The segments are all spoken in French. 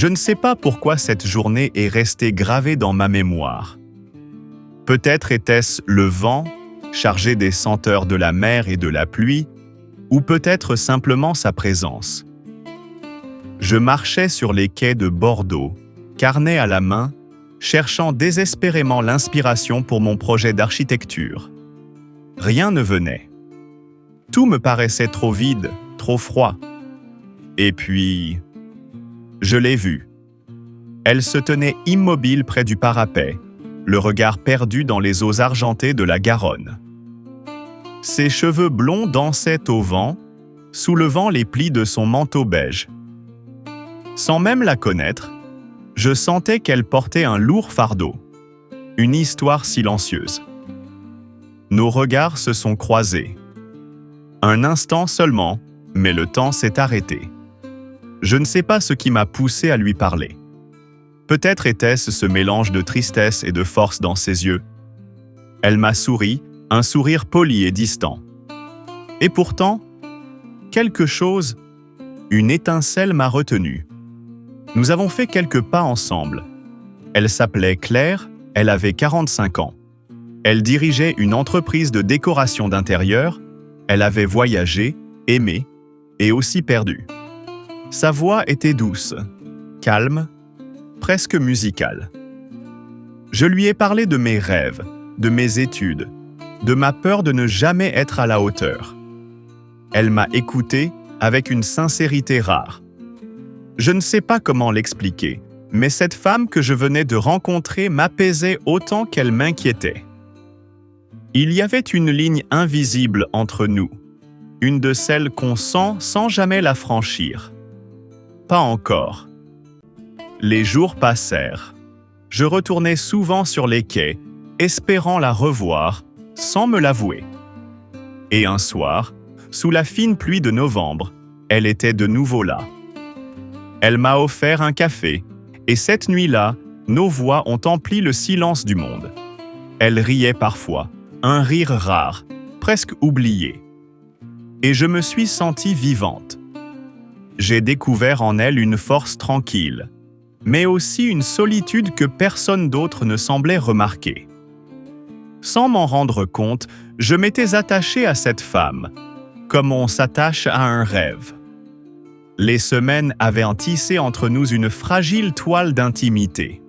Je ne sais pas pourquoi cette journée est restée gravée dans ma mémoire. Peut-être était-ce le vent, chargé des senteurs de la mer et de la pluie, ou peut-être simplement sa présence. Je marchais sur les quais de Bordeaux, carnet à la main, cherchant désespérément l'inspiration pour mon projet d'architecture. Rien ne venait. Tout me paraissait trop vide, trop froid. Et puis, je l'ai vue. Elle se tenait immobile près du parapet, le regard perdu dans les eaux argentées de la Garonne. Ses cheveux blonds dansaient au vent, soulevant les plis de son manteau beige. Sans même la connaître, je sentais qu'elle portait un lourd fardeau, une histoire silencieuse. Nos regards se sont croisés. Un instant seulement, mais le temps s'est arrêté. Je ne sais pas ce qui m'a poussé à lui parler. Peut-être était-ce ce mélange de tristesse et de force dans ses yeux. Elle m'a souri, un sourire poli et distant. Et pourtant, quelque chose, une étincelle m'a retenu. Nous avons fait quelques pas ensemble. Elle s'appelait Claire, elle avait 45 ans. Elle dirigeait une entreprise de décoration d'intérieur, elle avait voyagé, aimé et aussi perdu. Sa voix était douce, calme, presque musicale. Je lui ai parlé de mes rêves, de mes études, de ma peur de ne jamais être à la hauteur. Elle m'a écouté avec une sincérité rare. Je ne sais pas comment l'expliquer, mais cette femme que je venais de rencontrer m'apaisait autant qu'elle m'inquiétait. Il y avait une ligne invisible entre nous, une de celles qu'on sent sans jamais la franchir. Pas encore. Les jours passèrent. Je retournais souvent sur les quais, espérant la revoir, sans me l'avouer. Et un soir, sous la fine pluie de novembre, elle était de nouveau là. Elle m'a offert un café, et cette nuit-là, nos voix ont empli le silence du monde. Elle riait parfois, un rire rare, presque oublié. Et je me suis sentie vivante. J'ai découvert en elle une force tranquille, mais aussi une solitude que personne d'autre ne semblait remarquer. Sans m'en rendre compte, je m'étais attaché à cette femme, comme on s'attache à un rêve. Les semaines avaient tissé entre nous une fragile toile d'intimité.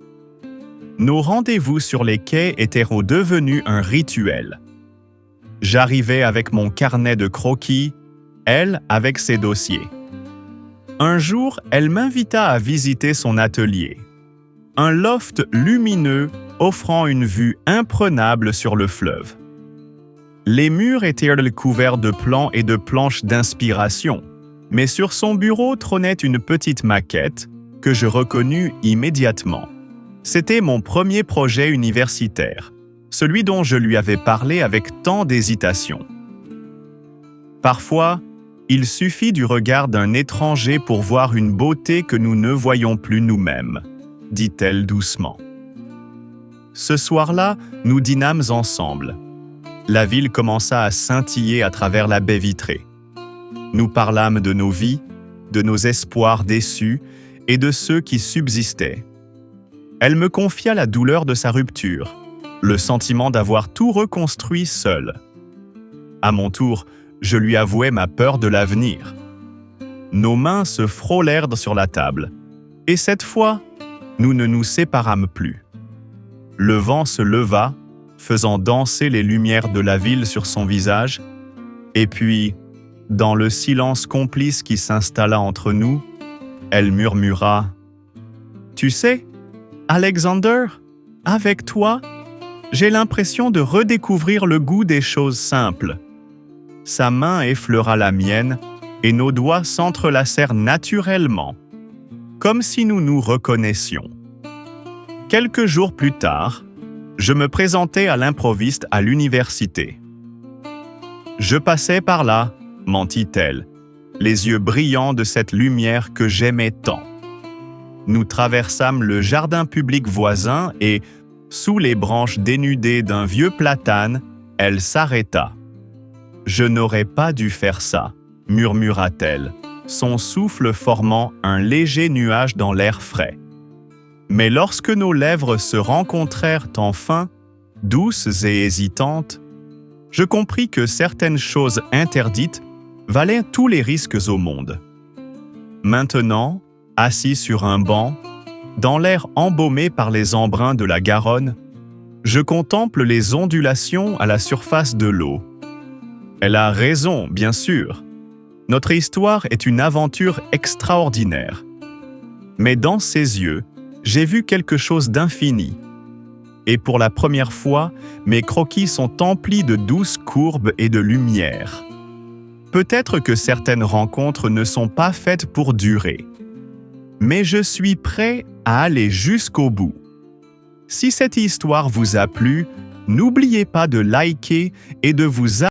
Nos rendez-vous sur les quais étaient devenus un rituel. J'arrivais avec mon carnet de croquis, elle avec ses dossiers. Un jour, elle m'invita à visiter son atelier. Un loft lumineux offrant une vue imprenable sur le fleuve. Les murs étaient couverts de plans et de planches d'inspiration, mais sur son bureau trônait une petite maquette que je reconnus immédiatement. C'était mon premier projet universitaire, celui dont je lui avais parlé avec tant d'hésitation. Parfois, il suffit du regard d'un étranger pour voir une beauté que nous ne voyons plus nous-mêmes, dit-elle doucement. Ce soir-là, nous dînâmes ensemble. La ville commença à scintiller à travers la baie vitrée. Nous parlâmes de nos vies, de nos espoirs déçus et de ceux qui subsistaient. Elle me confia la douleur de sa rupture, le sentiment d'avoir tout reconstruit seule. À mon tour, je lui avouai ma peur de l'avenir. Nos mains se frôlèrent sur la table, et cette fois, nous ne nous séparâmes plus. Le vent se leva, faisant danser les lumières de la ville sur son visage, et puis, dans le silence complice qui s'installa entre nous, elle murmura « Tu sais, Alexander, avec toi, j'ai l'impression de redécouvrir le goût des choses simples. » Sa main effleura la mienne et nos doigts s'entrelacèrent naturellement, comme si nous nous reconnaissions. Quelques jours plus tard, je me présentais à l'improviste à l'université. « Je passais par là », mentit-elle, les yeux brillants de cette lumière que j'aimais tant. Nous traversâmes le jardin public voisin et, sous les branches dénudées d'un vieux platane, elle s'arrêta. « Je n'aurais pas dû faire ça », murmura-t-elle, son souffle formant un léger nuage dans l'air frais. Mais lorsque nos lèvres se rencontrèrent enfin, douces et hésitantes, je compris que certaines choses interdites valaient tous les risques au monde. Maintenant, assis sur un banc, dans l'air embaumé par les embruns de la Garonne, je contemple les ondulations à la surface de l'eau. Elle a raison, bien sûr. Notre histoire est une aventure extraordinaire. Mais dans ses yeux, j'ai vu quelque chose d'infini. Et pour la première fois, mes croquis sont emplis de douces courbes et de lumière. Peut-être que certaines rencontres ne sont pas faites pour durer. Mais je suis prêt à aller jusqu'au bout. Si cette histoire vous a plu, n'oubliez pas de liker et de vous abonner